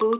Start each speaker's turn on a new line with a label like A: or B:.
A: 2